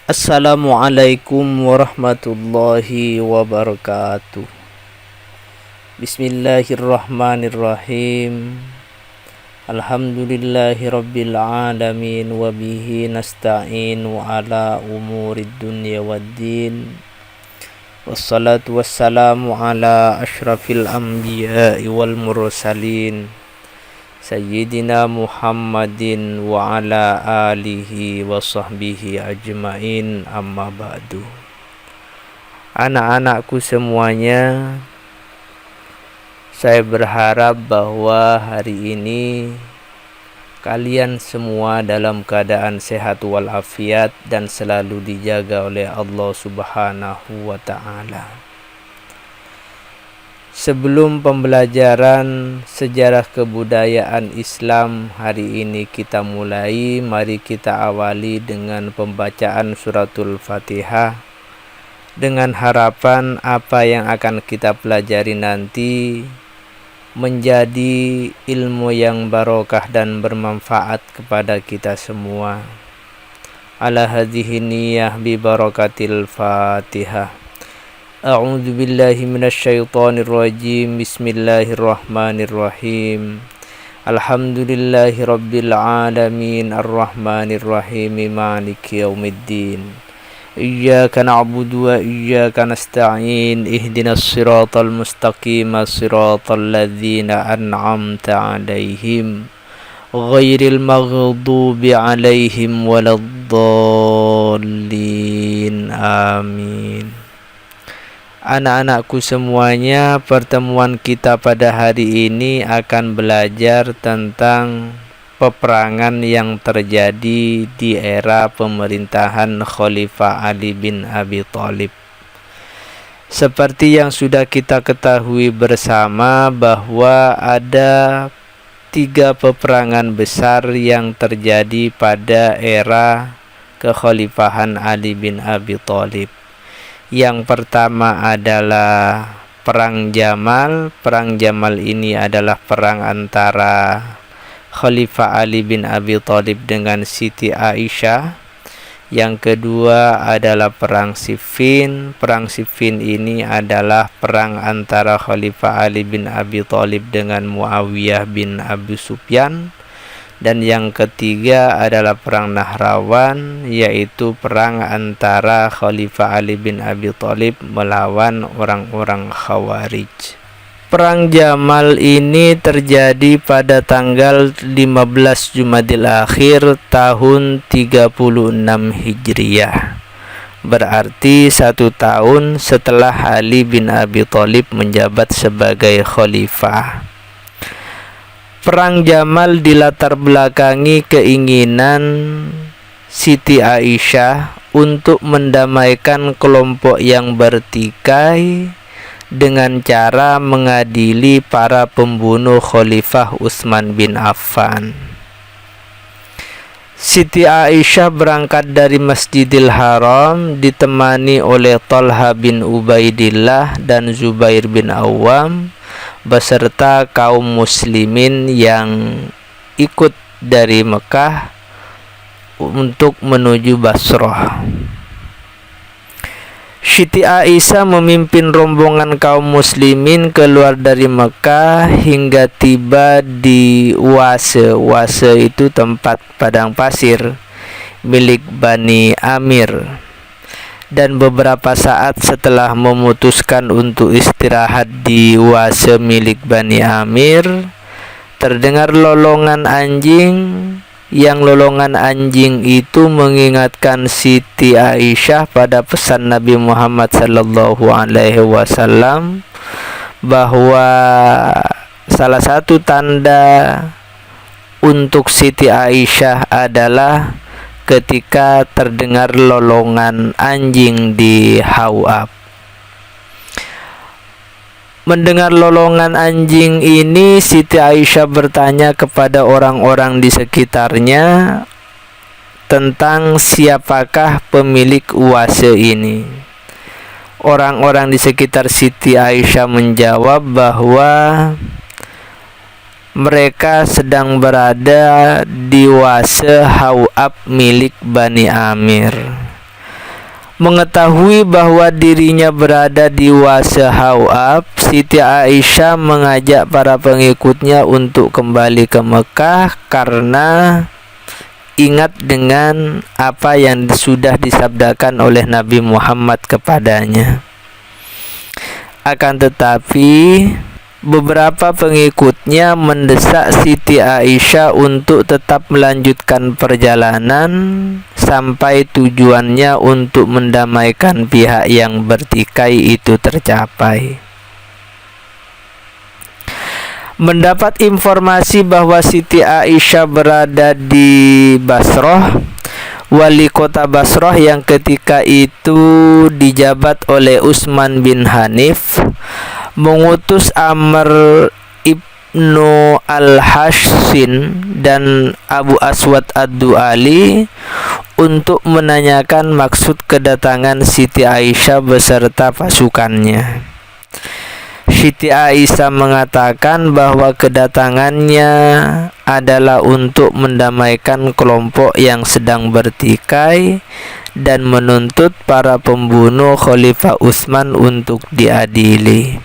Assalamualaikum warahmatullahi wabarakatuh. Bismillahirrahmanirrahim. Alhamdulillahi rabbil alamin. Wabihi nasta'in wa ala umurid dunya waddin. Wassalatu wassalamu ala ashrafil anbiya'i wal mursalin, Sayyidina Muhammadin wa ala alihi wa sahbihi ajmain, amma ba'du. Anak-anakku semuanya, saya berharap bahwa hari ini kalian semua dalam keadaan sehat walafiat dan selalu dijaga oleh Allah Subhanahu wa ta'ala. Sebelum pembelajaran sejarah kebudayaan Islam hari ini kita mulai, mari kita awali dengan pembacaan suratul Fatihah dengan harapan apa yang akan kita pelajari nanti menjadi ilmu yang barokah dan bermanfaat kepada kita semua. Ala hadhihi niyyah bi barakatil Fatihah. A'udzu billahi minasyaitonir rajim. Bismillahirrahmanirrahim. Alhamdulillahi rabbil alamin arrahmanir rahim maliki yaumiddin. Iyyaka na'budu wa iyyaka nasta'in. Ihdinas siratal mustaqim, siratal ladzina an'amta 'alaihim ghairil maghdubi 'alaihim waladdallin. Amin. Anak-anakku semuanya, pertemuan kita pada hari ini akan belajar tentang peperangan yang terjadi di era pemerintahan Khalifah Ali bin Abi Thalib. Seperti yang sudah kita ketahui bersama bahwa ada 3 peperangan besar yang terjadi pada era kekhalifahan Ali bin Abi Thalib. Yang pertama adalah Perang Jamal. Perang Jamal ini adalah perang antara Khalifah Ali bin Abi Thalib dengan Siti Aisyah. Yang kedua adalah Perang Siffin. Perang Siffin ini adalah perang antara Khalifah Ali bin Abi Thalib dengan Muawiyah bin Abu Sufyan. Dan yang ketiga adalah Perang Nahrawan, yaitu perang antara Khalifah Ali bin Abi Thalib melawan orang-orang Khawarij. Perang Jamal ini terjadi pada tanggal 15 Jumadil Akhir tahun 36 Hijriah. Berarti 1 tahun setelah Ali bin Abi Thalib menjabat sebagai khalifah. Perang Jamal dilatar belakangi keinginan Siti Aisyah untuk mendamaikan kelompok yang bertikai dengan cara mengadili para pembunuh Khalifah Utsman bin Affan. Siti Aisyah berangkat dari Masjidil Haram ditemani oleh Thalha bin Ubaidillah dan Zubair bin Awam beserta kaum muslimin yang ikut dari Mekah untuk menuju Basrah. Siti Aisyah memimpin rombongan kaum muslimin keluar dari Mekah hingga tiba di Wase. Wase itu tempat padang pasir milik Bani Amir. Dan beberapa saat setelah memutuskan untuk istirahat di Wase milik Bani Amir, terdengar lolongan anjing. Yang lolongan anjing itu mengingatkan Siti Aisyah pada pesan Nabi Muhammad SAW bahwa salah satu tanda untuk Siti Aisyah adalah ketika terdengar lolongan anjing di Hawab. Mendengar lolongan anjing ini, Siti Aisyah bertanya kepada orang-orang di sekitarnya tentang siapakah pemilik Wase ini. Orang-orang di sekitar Siti Aisyah menjawab bahwa mereka sedang berada di Wase Hawab milik Bani Amir. Mengetahui bahwa dirinya berada di Wasa Hawab, Siti Aisyah mengajak para pengikutnya untuk kembali ke Mekah karena ingat dengan apa yang sudah disabdakan oleh Nabi Muhammad kepadanya. Akan tetapi beberapa pengikutnya mendesak Siti Aisyah untuk tetap melanjutkan perjalanan sampai tujuannya untuk mendamaikan pihak yang bertikai itu tercapai. Mendapat informasi bahwa Siti Aisyah berada di Basrah, wali kota Basrah yang ketika itu dijabat oleh Utsman bin Hanif mengutus Amr ibnu al-Hashsin dan Abu Aswad ad-Du'ali untuk menanyakan maksud kedatangan Siti Aisyah beserta pasukannya. Siti Aisyah mengatakan bahwa kedatangannya adalah untuk mendamaikan kelompok yang sedang bertikai dan menuntut para pembunuh Khalifah Utsman untuk diadili.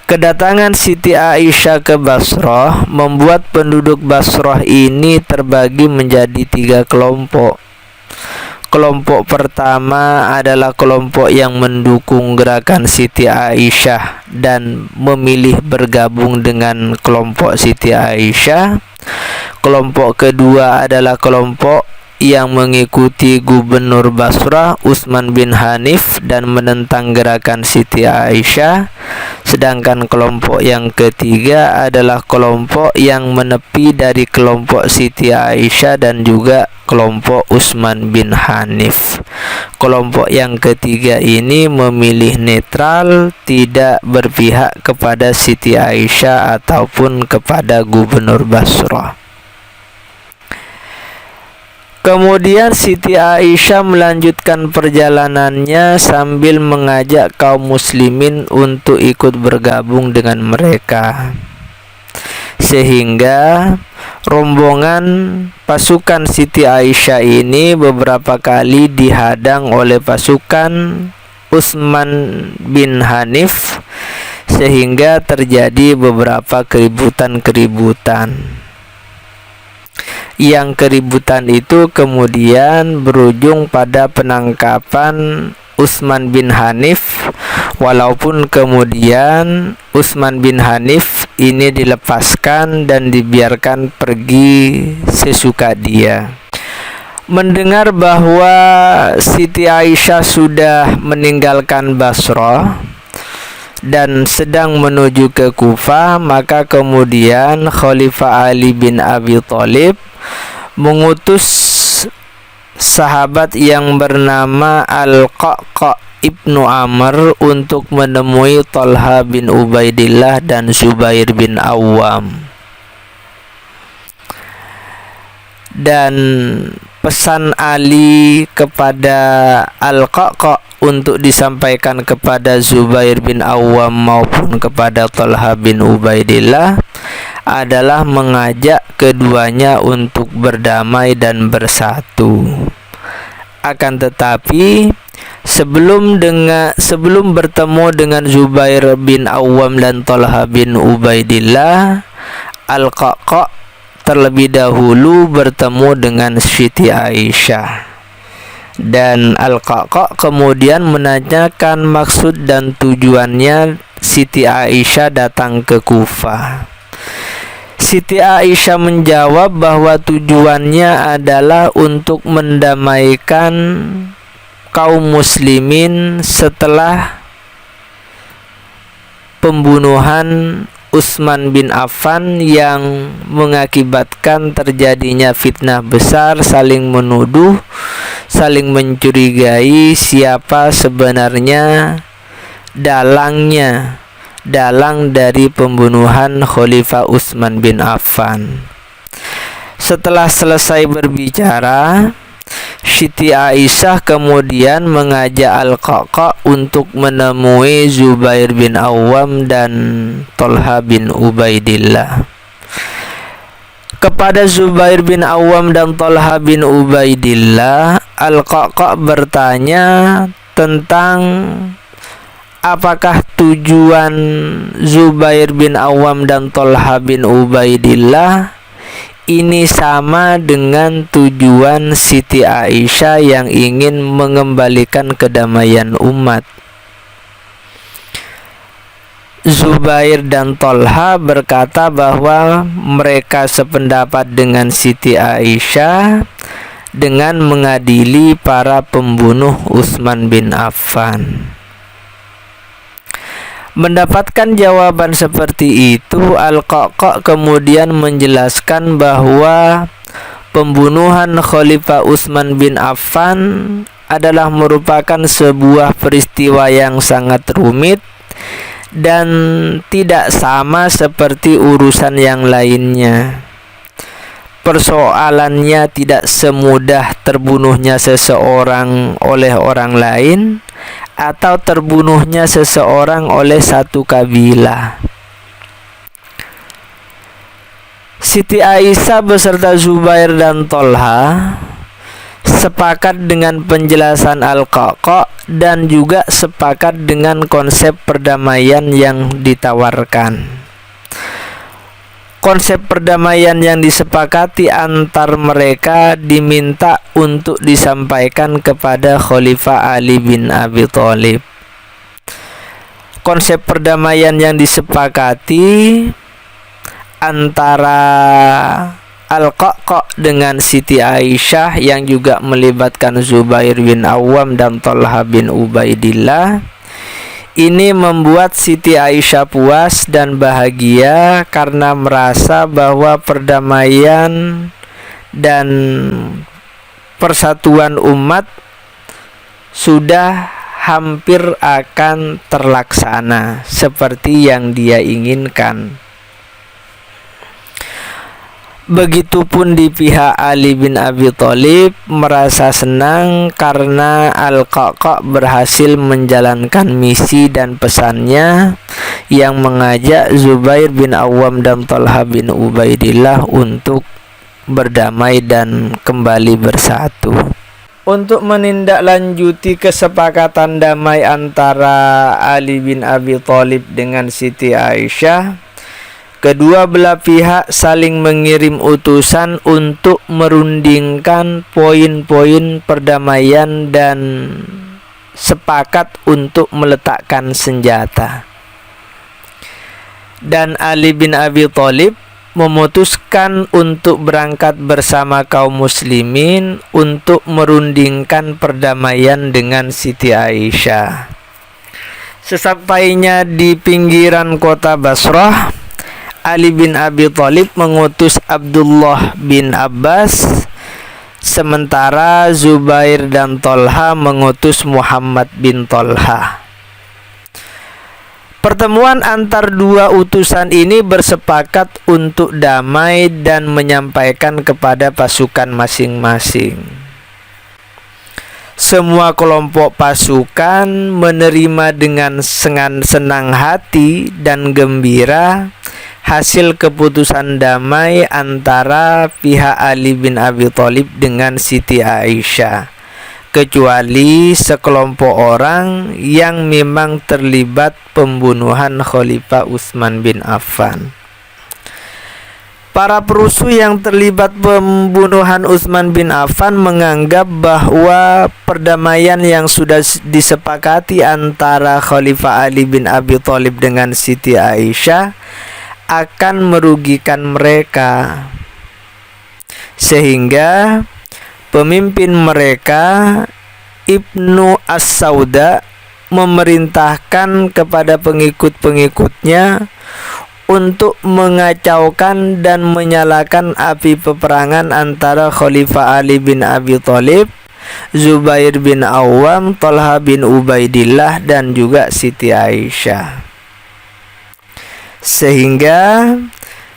Kedatangan Siti Aisyah ke Basrah membuat penduduk Basrah ini terbagi menjadi 3 kelompok. Kelompok pertama adalah kelompok yang mendukung gerakan Siti Aisyah dan memilih bergabung dengan kelompok Siti Aisyah. Kelompok kedua adalah kelompok yang mengikuti Gubernur Basrah Utsman bin Hanif dan menentang gerakan Siti Aisyah. Sedangkan kelompok yang ketiga adalah kelompok yang menepi dari kelompok Siti Aisyah dan juga kelompok Utsman bin Hanif. Kelompok yang ketiga ini memilih netral, tidak berpihak kepada Siti Aisyah ataupun kepada Gubernur Basrah. Kemudian Siti Aisyah melanjutkan perjalanannya sambil mengajak kaum muslimin untuk ikut bergabung dengan mereka. Sehingga rombongan pasukan Siti Aisyah ini beberapa kali dihadang oleh pasukan Utsman bin Hanif sehingga terjadi beberapa keributan-keributan. Yang keributan itu kemudian berujung pada penangkapan Utsman bin Hanif, walaupun kemudian Utsman bin Hanif ini dilepaskan dan dibiarkan pergi sesuka dia. Mendengar bahwa Siti Aisyah sudah meninggalkan Basrah dan sedang menuju ke Kufah, maka kemudian Khalifah Ali bin Abi Thalib mengutus sahabat yang bernama Al-Qa'qa' ibnu Amr untuk menemui Talha bin Ubaidillah dan Zubair bin Awam. Dan pesan Ali kepada Al-Qa'qa' untuk disampaikan kepada Zubair bin Awam maupun kepada Talha bin Ubaidillah adalah mengajak keduanya untuk berdamai dan bersatu. Akan tetapi sebelum bertemu dengan Zubair bin Awam dan Talha bin Ubaidillah, Al-Qa'qa' terlebih dahulu bertemu dengan Siti Aisyah. Dan Al-Qa'qa' kemudian menanyakan maksud dan tujuannya Siti Aisyah datang ke Kufah. Siti Aisyah menjawab bahwa tujuannya adalah untuk mendamaikan kaum muslimin setelah pembunuhan Utsman bin Affan yang mengakibatkan terjadinya fitnah besar, saling menuduh, saling mencurigai siapa sebenarnya dalang dari pembunuhan Khalifah Utsman bin Affan. Setelah selesai berbicara, Siti Aisyah kemudian mengajak Al-Qa'qa' untuk menemui Zubair bin Awam dan Talha bin Ubaidillah. Kepada Zubair bin Awam dan Thalha bin Ubaidillah, Al-Qa'qa' bertanya tentang apakah tujuan Zubair bin Awam dan Thalha bin Ubaidillah ini sama dengan tujuan Siti Aisyah yang ingin mengembalikan kedamaian umat. Zubair dan Thalha berkata bahwa mereka sependapat dengan Siti Aisyah dengan mengadili para pembunuh Utsman bin Affan. Mendapatkan jawaban seperti itu, Al-Qa'qa' kemudian menjelaskan bahwa pembunuhan Khalifah Utsman bin Affan adalah merupakan sebuah peristiwa yang sangat rumit dan tidak sama seperti urusan yang lainnya. Persoalannya tidak semudah terbunuhnya seseorang oleh orang lain atau terbunuhnya seseorang oleh satu kabilah. Siti Aisyah beserta Zubair dan Thalha sepakat dengan penjelasan Al-Qa'qa' dan juga sepakat dengan konsep perdamaian yang ditawarkan. Konsep perdamaian yang disepakati antar mereka diminta untuk disampaikan kepada Khalifah Ali bin Abi Thalib. Konsep perdamaian yang disepakati antara Al-Qa'qa' dengan Siti Aisyah yang juga melibatkan Zubair bin Awam dan Thalha bin Ubaidillah ini membuat Siti Aisyah puas dan bahagia karena merasa bahwa perdamaian dan persatuan umat sudah hampir akan terlaksana seperti yang dia inginkan. Begitupun di pihak Ali bin Abi Thalib merasa senang karena Al-Qa'qa' berhasil menjalankan misi dan pesannya yang mengajak Zubair bin Awam dan Thalha bin Ubaidillah untuk berdamai dan kembali bersatu. Untuk menindaklanjuti kesepakatan damai antara Ali bin Abi Thalib dengan Siti Aisyah, kedua belah pihak saling mengirim utusan untuk merundingkan poin-poin perdamaian dan sepakat untuk meletakkan senjata. Dan Ali bin Abi Thalib memutuskan untuk berangkat bersama kaum muslimin untuk merundingkan perdamaian dengan Siti Aisyah. Sesampainya di pinggiran kota Basrah, Ali bin Abi Thalib mengutus Abdullah bin Abbas, sementara Zubair dan Thalha mengutus Muhammad bin Thalha. Pertemuan antar dua utusan ini bersepakat untuk damai dan menyampaikan kepada pasukan masing-masing. Semua kelompok pasukan menerima dengan senang hati dan gembira hasil keputusan damai antara pihak Ali bin Abi Thalib dengan Siti Aisyah, kecuali sekelompok orang yang memang terlibat pembunuhan Khalifah Utsman bin Affan. Para perusuh yang terlibat pembunuhan Utsman bin Affan menganggap bahwa perdamaian yang sudah disepakati antara Khalifah Ali bin Abi Thalib dengan Siti Aisyah akan merugikan mereka, sehingga pemimpin mereka Ibnu As-Sauda memerintahkan kepada pengikut-pengikutnya untuk mengacaukan dan menyalakan api peperangan antara Khalifah Ali bin Abi Thalib, Zubair bin Awam, Thalha bin Ubaidillah dan juga Siti Aisyah. Sehingga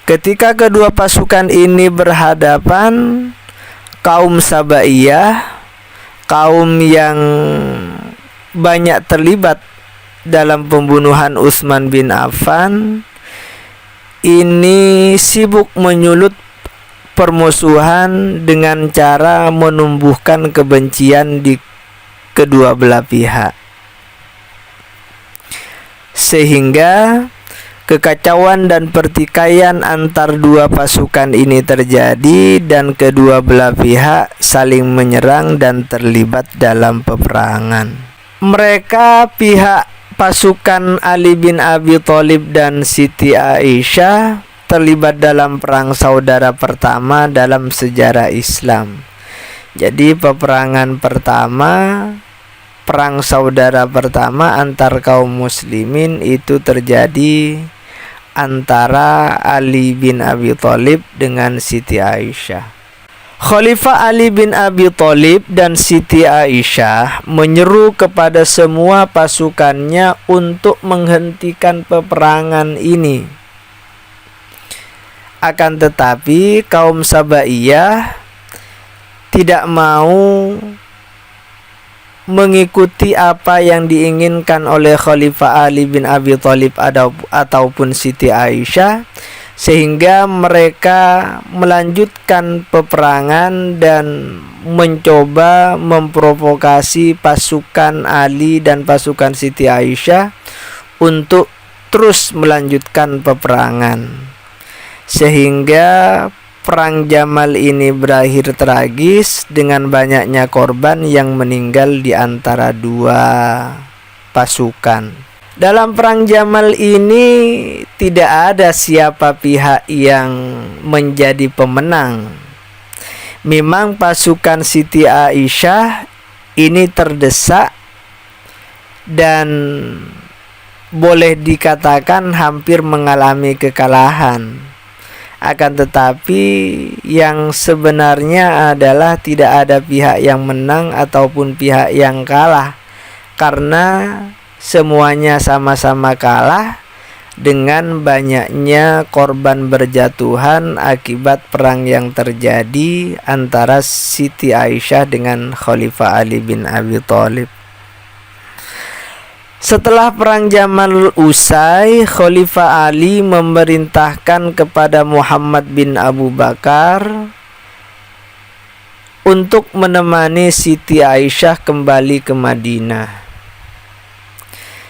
ketika kedua pasukan ini berhadapan, kaum Sabaiyah, kaum yang banyak terlibat dalam pembunuhan Utsman bin Affan, ini sibuk menyulut permusuhan dengan cara menumbuhkan kebencian di kedua belah pihak, sehingga kekacauan dan pertikaian antar dua pasukan ini terjadi dan kedua belah pihak saling menyerang dan terlibat dalam peperangan. Mereka pihak pasukan Ali bin Abi Thalib dan Siti Aisyah terlibat dalam perang saudara pertama dalam sejarah Islam. Jadi peperangan pertama, perang saudara pertama antar kaum muslimin itu terjadi antara Ali bin Abi Thalib dengan Siti Aisyah. Khalifah Ali bin Abi Thalib dan Siti Aisyah menyeru kepada semua pasukannya untuk menghentikan peperangan ini. Akan tetapi kaum Sabaiyah tidak mau mengikuti apa yang diinginkan oleh Khalifah Ali bin Abi Thalib ataupun Siti Aisyah, sehingga mereka melanjutkan peperangan dan mencoba memprovokasi pasukan Ali dan pasukan Siti Aisyah untuk terus melanjutkan peperangan, sehingga perang Jamal ini berakhir tragis dengan banyaknya korban yang meninggal di antara dua pasukan. Dalam perang Jamal ini tidak ada siapa pihak yang menjadi pemenang. Memang pasukan Siti Aisyah ini terdesak dan boleh dikatakan hampir mengalami kekalahan. Akan tetapi yang sebenarnya adalah tidak ada pihak yang menang ataupun pihak yang kalah, karena semuanya sama-sama kalah dengan banyaknya korban berjatuhan akibat perang yang terjadi antara Siti Aisyah dengan Khalifah Ali bin Abi Thalib. Setelah perang Jamal usai, Khalifah Ali memerintahkan kepada Muhammad bin Abu Bakar untuk menemani Siti Aisyah kembali ke Madinah.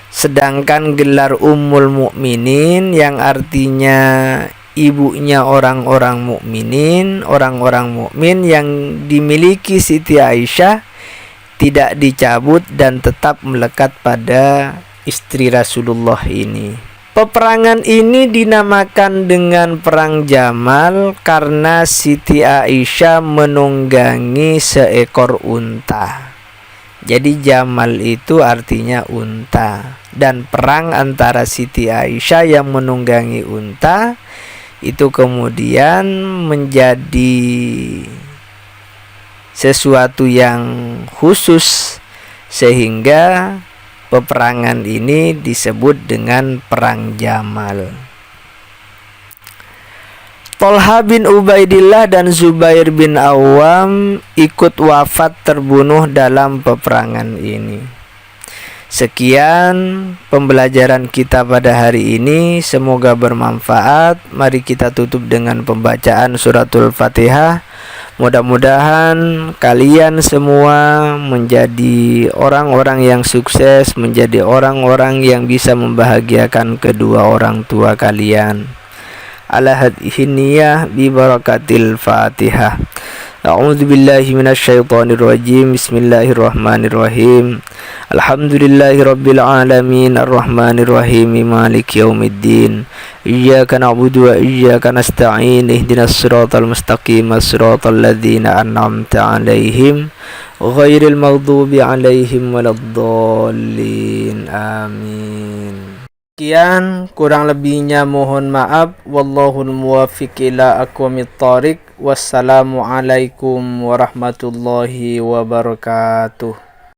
Sedangkan gelar Ummul Mukminin yang artinya ibunya orang-orang mukminin, orang-orang mukmin yang dimiliki Siti Aisyah tidak dicabut dan tetap melekat pada istri Rasulullah ini. Peperangan ini dinamakan dengan Perang Jamal karena Siti Aisyah menunggangi seekor unta. Jadi Jamal itu artinya unta. Dan perang antara Siti Aisyah yang menunggangi unta itu kemudian menjadi sesuatu yang khusus, sehingga peperangan ini disebut dengan Perang Jamal. Thalha bin Ubaidillah dan Zubair bin Awam ikut wafat terbunuh dalam peperangan ini. Sekian pembelajaran kita pada hari ini, semoga bermanfaat. Mari kita tutup dengan pembacaan suratul Fatihah. Mudah-mudahan kalian semua menjadi orang-orang yang sukses, menjadi orang-orang yang bisa membahagiakan kedua orang tua kalian. Ala hadhihi niyyah bi barakatil Fatihah. A'udzu billahi minasyaitonir rajim. Bismillahirrahmanirrahim. Alhamdulillahirabbil alamin arrahmanir rahim maliki yaumiddin. Iyyaka na'budu wa iyyaka nasta'in. Ihdinas siratal mustaqim, siratal ladzina an'amta 'alaihim ghairil maghdubi 'alaihim waladdallin. Amin. Sekian, kurang lebihnya mohon maaf. Wallahul muwaffiq ila aqwamit thoriq. Wassalamualaikum warahmatullahi wabarakatuh.